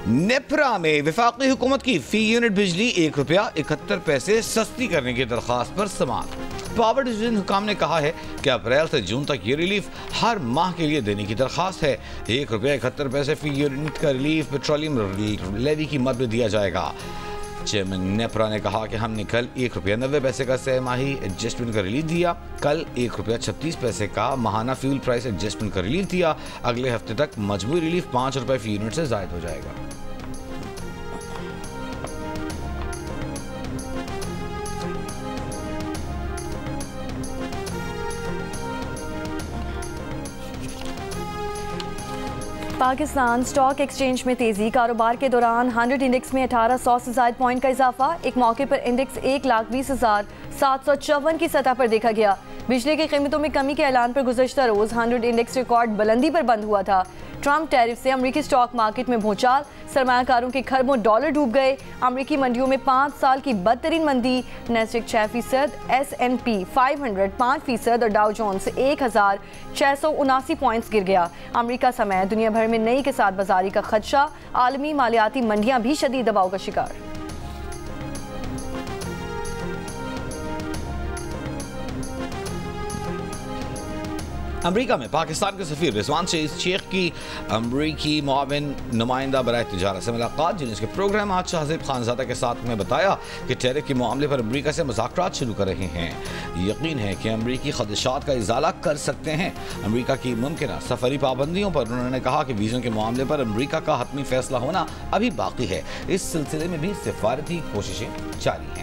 नेप्रा में वफाकी हुकूमत की फी यूनिट बिजली ₹1.71 सस्ती करने की दरख्वास्त पर समाअत। पावर डिवीजन हुकाम ने कहा है कि अप्रैल से जून तक ये रिलीफ हर माह के लिए देने की दरख्वास्त है। ₹1.71 फी यूनिट का रिलीफ पेट्रोलियम लेवी की मद में दिया जाएगा। चेयरमैन नेप्रा ने कहा कि हमने कल ₹1.90 का सहमाही एडजस्टमेंट का रिलीफ दिया। कल ₹1.36 का माहाना फ्यूल प्राइस एडजस्टमेंट का रिलीफ दिया। अगले हफ्ते तक मजबूरी रिलीफ ₹5 फी यूनिट से जायद हो जाएगा। पाकिस्तान स्टॉक एक्सचेंज में तेजी। कारोबार के दौरान 100 इंडेक्स में 1800 से ज्यादा पॉइंट का इजाफा। एक मौके पर इंडेक्स 1,20,754 की सतह पर देखा गया। बिजली की कीमतों में कमी के ऐलान पर गुज़श्ता रोज 100 इंडेक्स रिकॉर्ड बुलंदी पर बंद हुआ था। ट्रंप टैरिफ से अमरीकी स्टॉक मार्केट में भूचाल। सरमायाकारों के खरबों डॉलर डूब गए। अमरीकी मंडियों में 5 साल की बदतरीन मंदी। नैस्डैक 6%, S&P 500 5% और डाउ जोन्स 1,679 पॉइंट्स गिर गया। अमरीका समेत दुनिया भर में नई के साथ बाजारी का खदशा। आलमी मालियाती मंडियां भी शदीद दबाव का शिकार। अमरीका में पाकिस्तान के सफीर रिजवान शेख की अमरीकी मुआविन नुमाइंदा बराए तिजारत से मुलाकात। जिन्हें इसके प्रोग्राम आज शाहज़ेब खानज़ादा के साथ में बताया कि टैरिफ के मामले पर अमरीका से मुज़ाकरात शुरू कर रहे हैं। यकीन है कि अमरीकी खदशात का इजाला कर सकते हैं। अमरीका की मुमकिन सफरी पाबंदियों पर उन्होंने कहा कि वीज़ों के मामले पर अमरीका का हतमी फैसला होना अभी बाकी है। इस सिलसिले में भी सिफारती कोशिशें जारी हैं।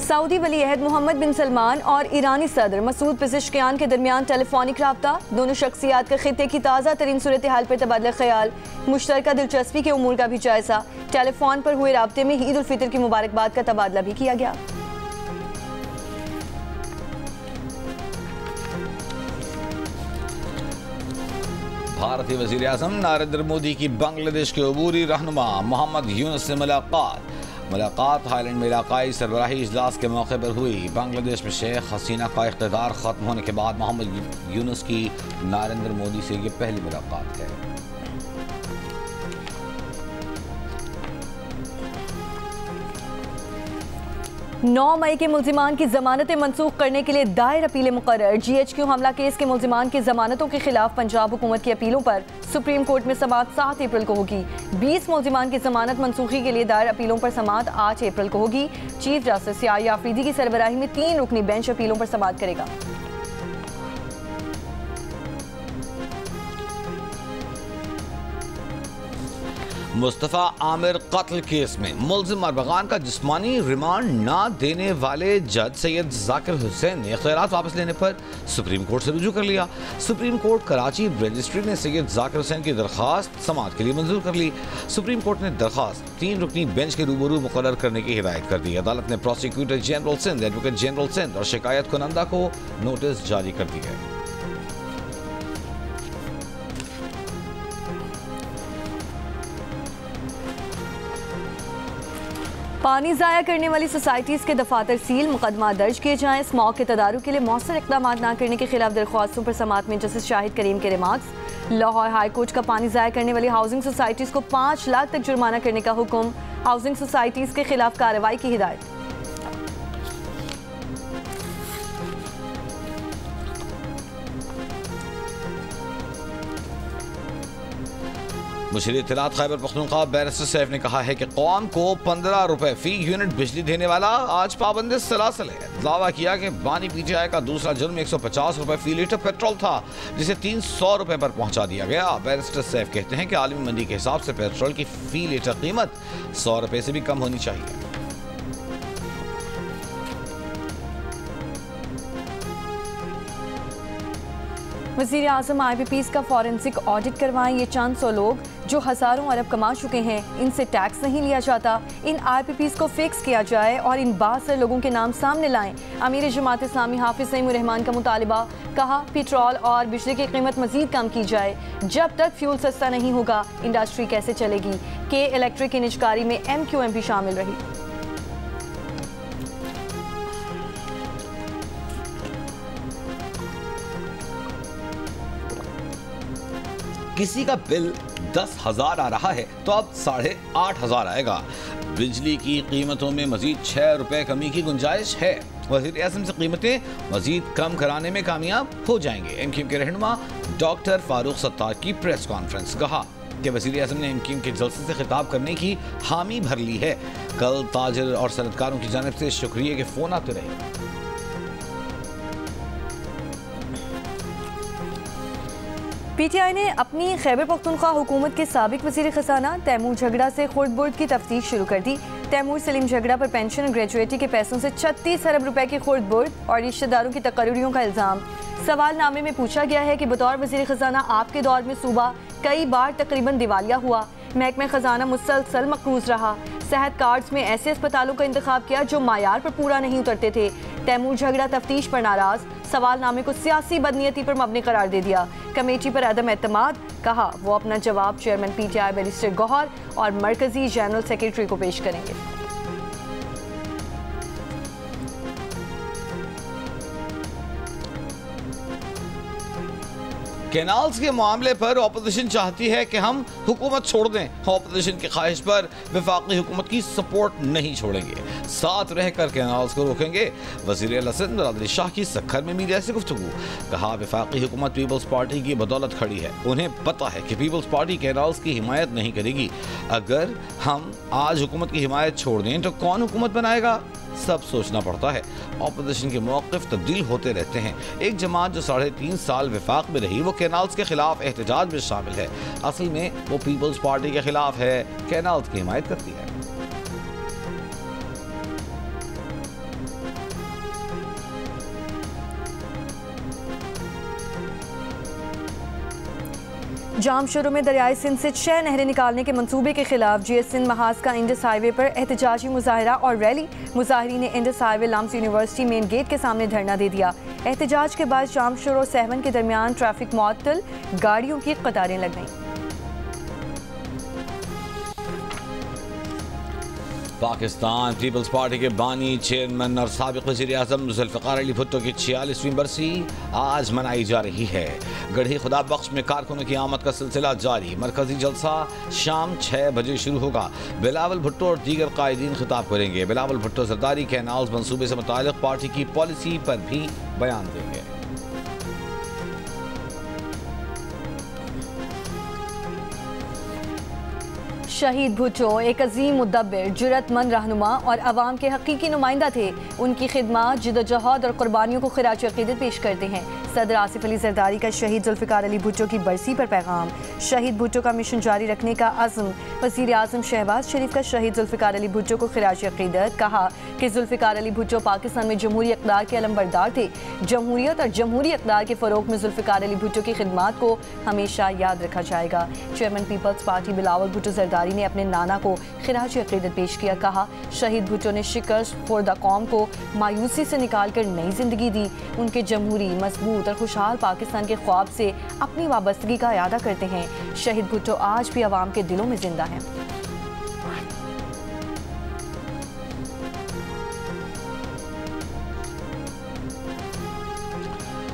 सऊदी वली अहद मोहम्मद बिन सलमान और ईरानी सदर मसूद पेज़ेश्कियान के दरमियान टेलीफोनिक रब्ता। दोनों शख्सियात का खित्ते की ताज़ा तरीन सूरत हाल पर तबादला ख्याल। मुश्तरका दिलचस्पी के उमूर का भी जायजा। टेलीफोन पर हुए राब्ते में ईद उल फितर की मुबारकबाद का तबादला भी किया गया। भारतीय वज़ीर आज़म नरेंद्र मोदी की बांग्लादेश के अबूरी रहनुमा मोहम्मद यूनुस से मुलाकात थाईलैंड में इलाकाई सरबराही इजलास के मौके पर हुई। बांग्लादेश में शेख हसीना का इख्तिदार ख़त्म होने के बाद मोहम्मद यूनुस की नरेंद्र मोदी से ये पहली मुलाकात है। 9 मई के मुल्जिमान की जमानतें मनसूख करने के लिए दायर अपीलें मुकर्रर। GHQ हमला केस के मुल्जिमान की जमानतों के खिलाफ पंजाब हुकूमत की अपीलों पर सुप्रीम कोर्ट में समाअत 7 अप्रैल को होगी। 20 मुल्जिमान की जमानत मनसूखी के लिए दायर अपीलों पर समाअत 8 अप्रैल को होगी। चीफ जस्टिस याहिया अफरीदी की सरबराही में 3 रुकनी बेंच अपीलों पर समाअत करेगा। मुस्तफ़ा आमिर कत्ल केस में मुल्जिम अरबगान का जिस्मानी रिमांड न देने वाले जज सैयद जाकिर हुसैन ने इख्तियारात वापस लेने पर सुप्रीम कोर्ट से रुजू कर लिया। सुप्रीम कोर्ट कराची रजिस्ट्री ने सैयद जाकिर हुसैन की दरख्वास्त समाअत के लिए मंजूर कर ली। सुप्रीम कोर्ट ने दरख्वास्त 3 रुकनी बेंच के रूबरू मुकर्रर करने की हिदायत कर दी। अदालत ने prosecutor general Sindh, advocate general Sindh और शिकायत कुनंदा को नोटिस जारी कर दी है। पानी ज़ाया करने वाली सोसाइटीज़ के दफातर सील, मुकदमा दर्ज किए जाएँ। स्मॉग के तदारुक के लिए मौसर इक़दाम न करने के खिलाफ दरख्वास्तों पर समाअत में जस्टिस शाहिद करीम के रिमार्क्स। लाहौर हाई कोर्ट का पानी ज़ाया करने वाली हाउसिंग सोसाइटीज़ को 5 लाख तक जुर्माना करने का हुक्म। हाउसिंग सोसाइटीज़ के खिलाफ कार्रवाई की हिदायत। मुशीर इत्तलात खैबर पख्तूनख्वा बैरिस्टर सैफ ने कहा है कि कौम को 15 रुपए फी यूनिट बिजली देने वाला आज पाबंद सलासल है। दावा किया कि बानी PTI का दूसरा जुर्म 150 रुपए फी लीटर पेट्रोल था, जिसे 300 रुपए पर पहुंचा दिया गया। बैरिस्टर सैफ कहते हैं कि आलमी मंडी के हिसाब से पेट्रोल की फी लीटर कीमत 100 रुपए से भी कम होनी चाहिए। वज़ीर आज़म IPPs का फॉरेंसिक ऑडिट करवाएं। ये चंद 100 लोग जो हज़ारों अरब कमा चुके हैं, इनसे टैक्स नहीं लिया जाता। इन IPPs को फिक्स किया जाए और इन 62 लोगों के नाम सामने लाएं। अमीर जमात इस्लामी हाफिज सईमुर रहमान का मुतालिबा। कहा पेट्रोल और बिजली की कीमत मजीद कम की जाए। जब तक फ्यूल सस्ता नहीं होगा इंडस्ट्री कैसे चलेगी। के इलेक्ट्रिक की निजकारी में MQM भी शामिल रही। किसी का बिल 10,000 आ रहा है तो अब 8,500 आएगा। बिजली की कीमतों में मजीद 6 रुपए कमी की गुंजाइश है। वज़ीर आज़म से कीमतें मजीद कम कराने में कामयाब हो जाएंगे। एमक्यूएम के रहनुमा डॉक्टर फारूक सत्तार की प्रेस कॉन्फ्रेंस। कहा कि वज़ीर आज़म ने एमक्यूएम के जलसे से खिताब करने की हामी भर ली है। कल ताजिर और सनतकारों की जानिब से शुक्रिया के फोन आते रहे। पीटीआई ने अपनी खैबर पख्तूनख्वा हुकूमत के साबिक वज़ीर ख़ज़ाना तैमूर झगड़ा से खुर्द बुर्द की तफ्तीश शुरू कर दी। तैमूर सलीम झगड़ा पर पेंशन और ग्रेजुएटी के पैसों से 36 अरब रुपए की खुर्द बुर्द और रिश्तेदारों की तकर्रुरियों का इल्ज़ाम। सवालनामे में पूछा गया है कि बतौर वज़ीर ख़ज़ाना आपके दौर में सूबा कई बार तकरीबन दिवालिया हुआ, महकमा ख़ज़ाना मुसलसल मकरूज रहा, सेहत कार्ड्स में ऐसे अस्पतालों का इंतखाब किया जो मायार पर पूरा नहीं उतरते थे। तैमूर झगड़ा तफ्तीश पर नाराज, सवालनामे को सियासी बदनीयती पर मबनी करार दे दिया। कमेटी पर अदम एतमाद, कहा वो अपना जवाब चेयरमैन पीटीआई बैरिस्टर गौहर और मरकजी जनरल सेक्रेटरी को पेश करेंगे। कैनाल्स के मामले पर ऑपोजिशन चाहती है कि हम हुकूमत छोड़ दें। ऑपोजिशन की ख्वाहिश पर वफाकी हुकूमत की सपोर्ट नहीं छोड़ेंगे, साथ रहकर कैनाल्स को रोकेंगे। वज़ीर आला सिंध बरादरी शाह की सक्खर में मीडिया से गुफ्तगू। कहा वफाकी हुकूमत पीपल्स पार्टी की बदौलत खड़ी है। उन्हें पता है कि पीपल्स पार्टी कैनाल्स की हिमायत नहीं करेगी। अगर हम आज हुकूमत की हिमायत छोड़ दें तो कौन हुकूमत बनाएगा, सब सोचना पड़ता है। ऑपोजिशन के मौक़िफ़ तब्दील होते रहते हैं। एक जमात जो 3.5 साल वफाक में रही वो कैनाल्स के खिलाफ एहतजाज में शामिल है। असल में वो पीपल्स पार्टी के खिलाफ है, कैनाल्स की हिमायत करती है। जाम शुरू में दरियाई सिंध से 6 नहरें निकालने के मंसूबे के खिलाफ जीएस सिंध महाज का इंडस हाईवे पर एहतजाजी मुजाहरा और रैली। मुजाहिरीन ने Indus highway LUMS university main gate के सामने धरना दे दिया। एहतजाज के बाद जाम शुरू और सहवन के दरमियान ट्रैफिक मुअत्तल, गाड़ियों की कतारें लग गईं। पाकिस्तान पीपल्स पार्टी के बानी, चेयरमैन और साबिक वज़ीर आज़म जुल्फ़िकार अली भुट्टो की 46वीं बरसी आज मनाई जा रही है। गढ़ी खुदा बख्श में कारकुनों की आमद का सिलसिला जारी। मरकजी जलसा शाम 6 बजे शुरू होगा। बिलावल भुट्टो और दीगर कायदीन खिताब करेंगे। बिलावल भुट्टो ज़रदारी कैनाल्स मनसूबे से मुताल्लिक़ पार्टी की पॉलिसी पर भी बयान देंगे। शहीद भुट्टो एक अजीम मुदब्बिर, जुर्रतमंद रहनुमा और अवाम के हकीकी नुमाइंदा थे। उनकी खिदमत, जिद्दोजहद और कुर्बानियों को खिराज अक़ीदत पेश करते हैं। सदर आसिफ अली ज़रदारी का शहीद जुल्फ़िकार अली भुट्टो की बरसी पर पैगाम। शहीद भुट्टो का मिशन जारी रखने का अज़्म। वज़ीर आज़म शहबाज शरीफ का शहीद जुल्फ़िकार अली भुट्टो को खिराज अक़ीदत। कहा कि जुल्फ़िकार अली भुट्टो पाकिस्तान में जमहूरी इक़्तिदार के अलमबरदार थे। जमहूरियत और जमहूरी इक़्तिदार के फ़रोग़ में जुल्फ़िकार अली भुट्टो की खिदमत को हमेशा याद रखा जाएगा। चेयरमैन पीपल्स पार्टी बिलावल भुट्टो ज़रदारी ने अपने नाना को खिराज अक़ीदत पेश किया। कहा शहीद भुट्टो ने शिकस्त खुर्दा कौम को मायूसी से निकाल कर नई जिंदगी दी। उनके जमहूरी, मजबूत और खुशहाल पाकिस्तान के ख्वाब से अपनी वाबस्तगी का इरादा करते हैं। शहीद भुट्टो आज भी अवाम के दिलों में जिंदा हैं।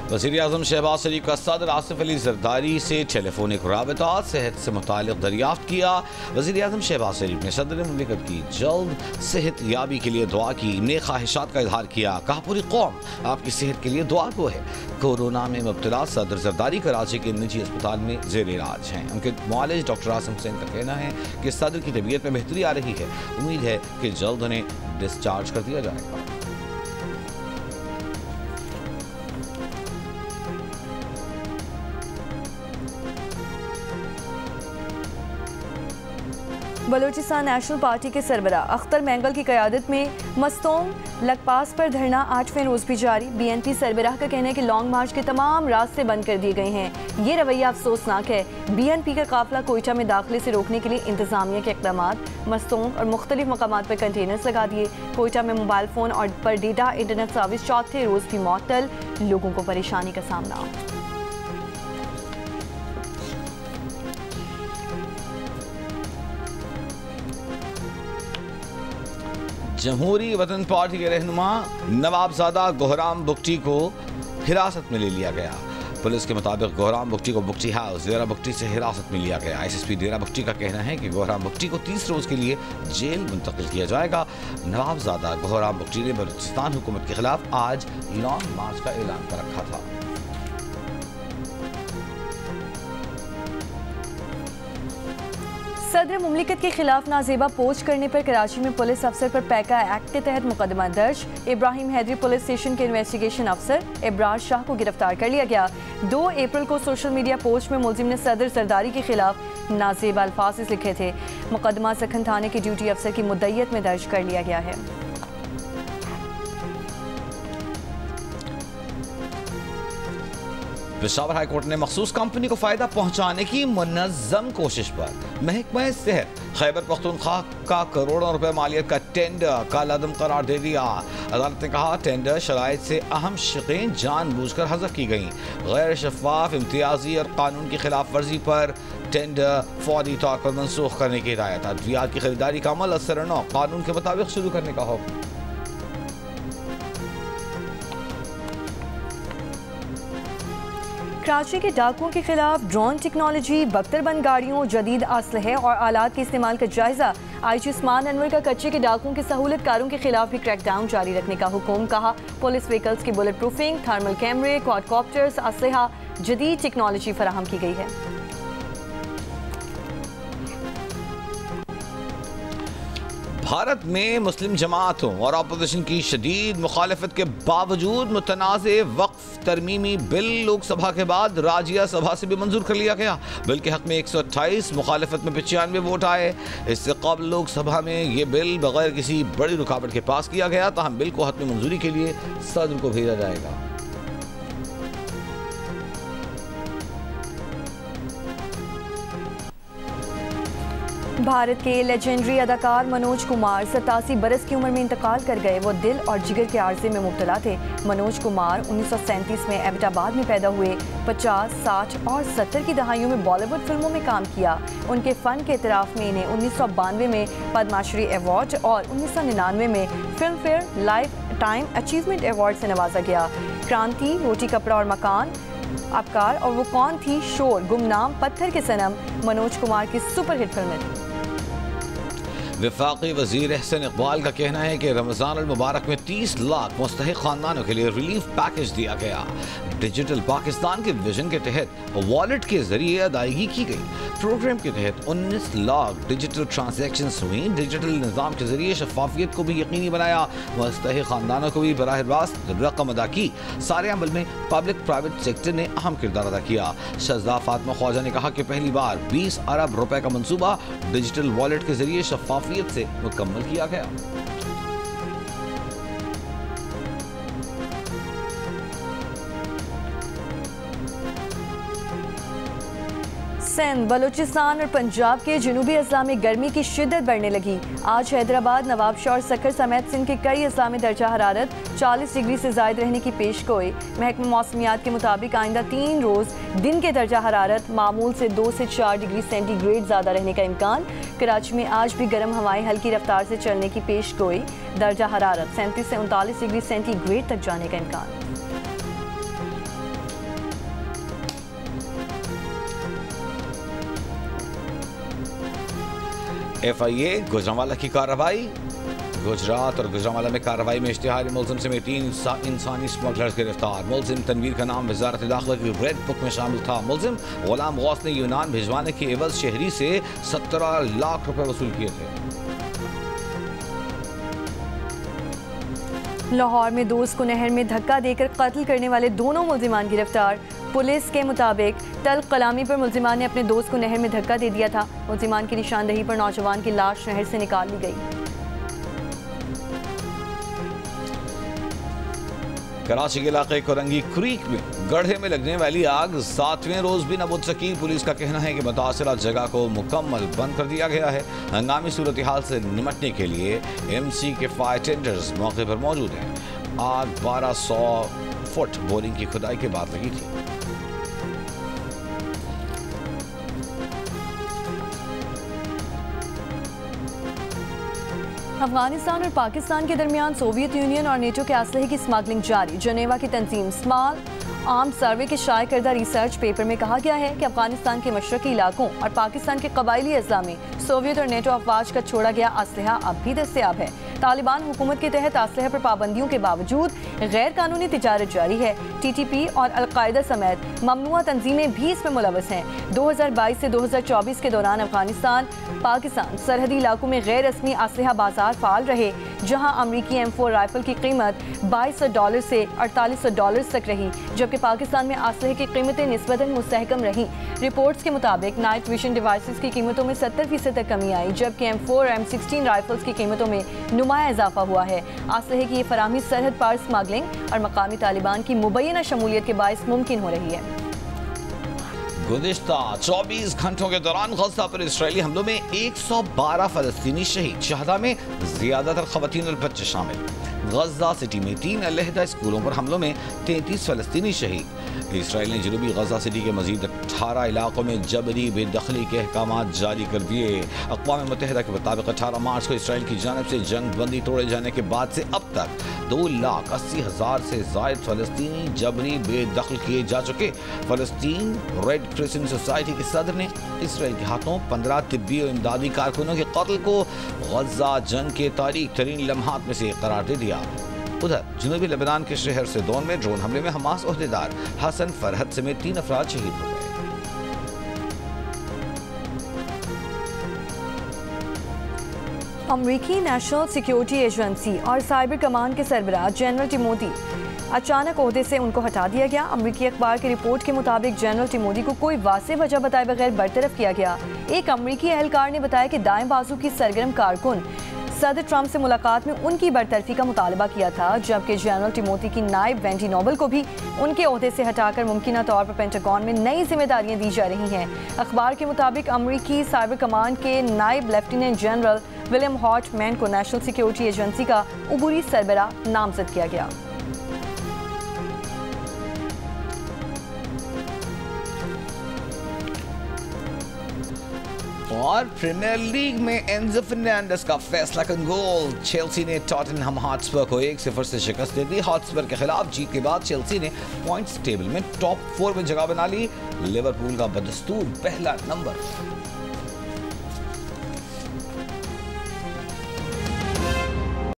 वज़ीर आज़म शहबाज शरीफ का सदर आसिफ अली ज़रदारी से टेलीफोनिक राबता, सेहत से मुताल्लिक़ दरियाफ्त किया। वज़ीर आज़म शहबाज शरीफ ने सदर मुमलिकत की जल्द सेहत याबी के लिए दुआ की, नेक ख्वाहिशात का इजहार किया। कहा पूरी कौम आपकी सेहत के लिए दुआ को है। कोरोना में मुब्तला सदर ज़रदारी कराची के निजी अस्पताल में ज़ेर इलाज हैं। उनके मुआलिज डॉक्टर आसिम हुसैन का कहना है कि सदर की तबीयत में बेहतरी आ रही है। उम्मीद है कि जल्द उन्हें डिस्चार्ज कर दिया जाएगा। बलूचिस्तान नेशनल पार्टी के सरबरा अख्तर मैंगल की क़यादत में मस्तोंग लगपास पर धरना 8वें रोज़ भी जारी। बीएनपी सरबराह का कहना है कि लॉन्ग मार्च के तमाम रास्ते बंद कर दिए गए हैं। ये रवैया अफसोसनाक है। बीएनपी का काफिला कोयटा में दाखिले से रोकने के लिए इंतजामिया के इक़दामात। मस्तोंग और मुख्तलिफ मकामात पर कंटेनर्स लगा दिए। कोयटा में मोबाइल फ़ोन और पर डेटा इंटरनेट सर्विस 4थे रोज़ भी मुअत्तल। लोगों को परेशानी का सामना। जमहूरी वतन पार्टी के रहनुमा नवाबजादा गोहराम बुगटी को हिरासत में ले लिया गया। पुलिस के मुताबिक गोहराम बुगटी को बुगटी हाउस देरा बुगटी से हिरासत में लिया गया। SSP देरा बुगटी का कहना है कि गोहराम बुगटी को 30 रोज के लिए जेल मुंतकिल किया जाएगा। नवाबजादा गोहराम बुगटी ने बलूचिस्तान हुकूमत के खिलाफ आज लॉन्ग मार्च का ऐलान कर रखा था। सदर मुमलिकत के खिलाफ नाजेबा पोस्ट करने पर कराची में पुलिस अफसर पर पैका एक्ट के तहत मुकदमा दर्ज। इब्राहिम हैदरी पुलिस स्टेशन के इन्वेस्टिगेशन अफसर इब्रार शाह को गिरफ्तार कर लिया गया। 2 अप्रैल को सोशल मीडिया पोस्ट में मुलजिम ने सदर सरदारी के खिलाफ नाजेबा अल्फाज लिखे थे। मुकदमा सखन थाने के ड्यूटी अफसर की मुद्दइयत में दर्ज कर लिया गया है। पेशावर हाई कोर्ट ने मखसूस कंपनी को फायदा पहुंचाने की मुनज़्ज़म कोशिश पर महकमा सेहत खैबर पख्तूनख्वा का करोड़ों रुपए मालियत का टेंडर कालादम करार दे दिया। अदालत ने कहा टेंडर शराइत से अहम शिक़ें जानबूझकर हज़फ की गईं। गैर शफाफ इम्तियाजी और कानून की खिलाफ वर्जी पर टेंडर फौरी तौर पर मनसूख करने की हिदायत। अद्वियात की खरीदारी का अमल असरनो कानून के मुताबिक शुरू करने का हुक्म। कराची के डाकुओं के खिलाफ ड्रोन टेक्नोलॉजी, बख्तरबंद गाड़ियों, जदीद असलहे और आलात के इस्तेमाल का जायजा। IG उस्मान अनवर का कच्चे के डाकुओं के सहूलतकारों के खिलाफ भी क्रैकडाउन जारी रखने का हुक्म। कहा पुलिस व्हीकल्स की बुलेट प्रूफिंग, थर्मल कैमरे, क्वाडकॉप्टर्स, असलहा, जदीद टेक्नोलॉजी फराहम की गई है। भारत में मुस्लिम जमातों और अपोजिशन की शदीद मुखालफत के बावजूद मुतनाज़े वक्फ तरमीमी बिल लोकसभा के बाद राज्य सभा से भी मंजूर कर लिया गया। बिल के हक में 128, मुखालफत में 95 वोट आए। इससे कबल लोकसभा में ये बिल बगैर किसी बड़ी रुकावट के पास किया गया। ताहम बिल को हतमी मंजूरी के लिए सदर को भेजा जाएगा। भारत के लेजेंडरी अदाकार मनोज कुमार 87 बरस की उम्र में इंतकाल कर गए। वो दिल और जिगर के आर्जे में मुब्तला थे। मनोज कुमार 1937 में एबटाबाद में पैदा हुए। 50, 60 और 70 की दहाइयों में बॉलीवुड फिल्मों में काम किया। उनके फ़न के इतराफ़ में इन्हें 1992 में पद्माश्री अवार्ड और 1999 में film fair life time achievement award से नवाजा गया। क्रांति, रोटी कपड़ा और मकान, अपकार और वो कौन थी, शोर, गुमनाम, पत्थर के सनम मनोज कुमार की सुपरहिट फिल्में थी। वफाकी वज़ीर एहसन इकबाल का कहना है कि रमज़ान अल मुबारक में 30 लाख मुस्तहिक खानदानों के लिए रिलीफ पैकेज दिया गया। डिजिटल पाकिस्तान के विजन के तहत वॉलेट के जरिए अदायगी की गई। प्रोग्राम के तहत 19 लाख डिजिटल ट्रांजैक्शंस हुई। डिजिटल निज़ाम के जरिए शफाफियत को भी यकीनी बनाया। मुस्तहिक खानदानों को भी बराह रास्त रकम अदा की। सारे अमल में पब्लिक प्राइवेट सेक्टर ने अहम किरदार अदा किया। शहज़ादा फातिमा ख्वाजा ने कहा कि पहली बार 20 अरब रुपए का मंसूबा डिजिटल वॉलेट के जरिए शफाफियत से मुकम्मल किया गया। सिंध, बलूचिस्तान और पंजाब के जनूबी अजला में गर्मी की शिद्दत बढ़ने लगी। आज हैदराबाद, नवाबशाह और सक्कर समेत सिंध के कई अजला में दर्जा हरारत 40 डिग्री से ज़ायद रहने की पेशगोई। महकमा मौसमियात के मुताबिक आइंदा 3 रोज़ दिन के दर्जा हरारत मामूल से 2 से 4 डिग्री सेंटीग्रेड ज़्यादा रहने का इम्कान। कराची में आज भी गर्म हवाएं हल्की रफ्तार से चलने की पेशगोई। दर्जा हरारत 37 से 39 डिग्री सेंटीग्रेड तक जाने का इम्कान। FIA गुजरांवाला की कार्रवाई। गुजरात और गुजरांवाला में कार्रवाई में इश्तिहारी मुलजिम समेत 3 इंसानी स्मगलर्स गिरफ्तार। मुलजिम तनवीर का नाम वजारत दाखिला की रेड बुक में शामिल था। मुलजिम गुलाम गौस ने यूनान भिजवाने के एवज शहरी से 17 लाख रुपए वसूल किए थे। लाहौर में दोस्त को नहर में धक्का देकर कत्ल करने वाले दोनों मुलजिमान गिरफ्तार। पुलिस के मुताबिक तल्ख कलामी पर मुलजिमान ने अपने दोस्त को नहर में धक्का दे दिया था। मुलजिमान की निशानदही पर नौजवान की लाश नहर से निकाल ली गई। कराची के इलाके कोरंगी क्रीक में गड्ढे में लगने वाली आग 7वें रोज भी न बुझ सकी। पुलिस का कहना है कि मुतासिरा जगह को मुकम्मल बंद कर दिया गया है। हंगामी सूरत हाल से निपटने के लिए MC के फायर टेंडर्स मौके पर मौजूद हैं। आग 1200 फुट बोरिंग की खुदाई के बाद लगी थी। अफगानिस्तान और पाकिस्तान के दरमियान सोवियत यूनियन और नेटो के असलहे की स्मगलिंग जारी। जनेवा की तंजीम स्मॉल आर्म्स सर्वे के शाये करदा रिसर्च पेपर में कहा गया है कि अफगानिस्तान के मशरकी इलाकों और पाकिस्तान के कबायली अज़ला में सोवियत और नेटो अफवाज का छोड़ा गया असलहा अब भी दस्तयाब है। तालिबान हुकूमत के तहत असलहे पर पाबंदियों के बावजूद गैर कानूनी तिजारत जारी है। TTP और अलकायदा समेत ममनुआ तंजीमें भी इसमें मुलवस हैं। 2022 से 2024 के दौरान अफगानिस्तान पाकिस्तान सरहदी इलाकों में गैर रस्मी असलहा बाजार फाल रहे, जहाँ अमरीकी M4 राइफल की कीमत $2200 से $4800 तक रही, जबकि पाकिस्तान में असलहे की कीमतें निस्बतन मुस्तहकम रहीं। रिपोर्ट्स के मुताबिक नाइट विजन डिवाइसेस की कीमतों में 70% तक कमी आई, जबकि M4 M16 राइफल्स की कीमतों में नुमाया इजाफा हुआ है। असलहे की ये फराहमी सरहद पार स्मगलिंग और मकामी तालिबान की मुबैना शमूलियत के बायस मुमकिन हो रही है। गुज़िश्ता 24 घंटों के दौरान गज़ा पर इस्राएली हमलों में 112 फलस्तीनी शहीद, शहदा में ज्यादातर खवातीन और बच्चे शामिल। गज़ा सिटी में 3 अलहदा स्कूलों पर हमलों में 33 फलस्तीनी शहीद। इसराइल ने जनूबी गज़ा सिटी के मजीद 18 इलाकों में जबरी बेदखली के अहकाम जारी कर दिए। अक़वाम मुत्तहिदा के मुताबिक 18 मार्च को इसराइल की जानिब से जंग बंदी तोड़े जाने के बाद से अब तक 2,80,000 से ज़ायद फलस्तीनी जबरी बेदखल किए जा चुके। फलस्तीन रेड क्रिसेंट सोसाइटी के सदर ने इसराइल के हाथों 15 तिब्बी और इमदादी कारकुनों के कत्ल को गज़ा जंग के तारीख तरीन लम्हात में से करार दे दिया। उधर जनूबी लेबनान के शहर सिदोन में ड्रोन हमले में हमास ओहदेदार हसन फरहद समेत 3 अफराद शहीद हो गए। अमरीकी नेशनल सिक्योरिटी एजेंसी और साइबर कमांड के सरबराह जनरल टिमोथी अचानक ओहदे से उनको हटा दिया गया। अमरीकी अखबार की रिपोर्ट के मुताबिक जनरल टिमोथी को कोई वाज़ेह वजह बताए बगैर बरतरफ किया गया। एक अमरीकी एहलकार ने बताया कि दाएं बाजू की सरगर्म कारकुन सदर ट्रंप से मुलाकात में उनकी बरतरफी का मुतालबा किया था, जबकि जनरल टिमोथी की नायब वेंडी नोबल को भी उनके ओहदे से हटाकर मुमकिना तौर पर पेंटागन में नई जिम्मेदारियां दी जा रही हैं। अखबार के मुताबिक अमरीकी साइबर कमांड के नायब लेफ्टिनेंट जनरल विलियम हॉटमैन को नेशनल सिक्योरिटी एजेंसी का उबूरी सरबराह नामजद किया गया। और प्रीमियर लीग में एंजो फर्नांडिस का फैसला कन गोल। चेल्सी ने टॉटनहम हॉटस्पर को 1-0 से शिकस्त दे दी। हॉटस्पर के खिलाफ जीत के बाद चेल्सी ने पॉइंट्स टेबल में टॉप 4 में जगह बना ली। लिवरपूल का बदस्तूर पहला नंबर।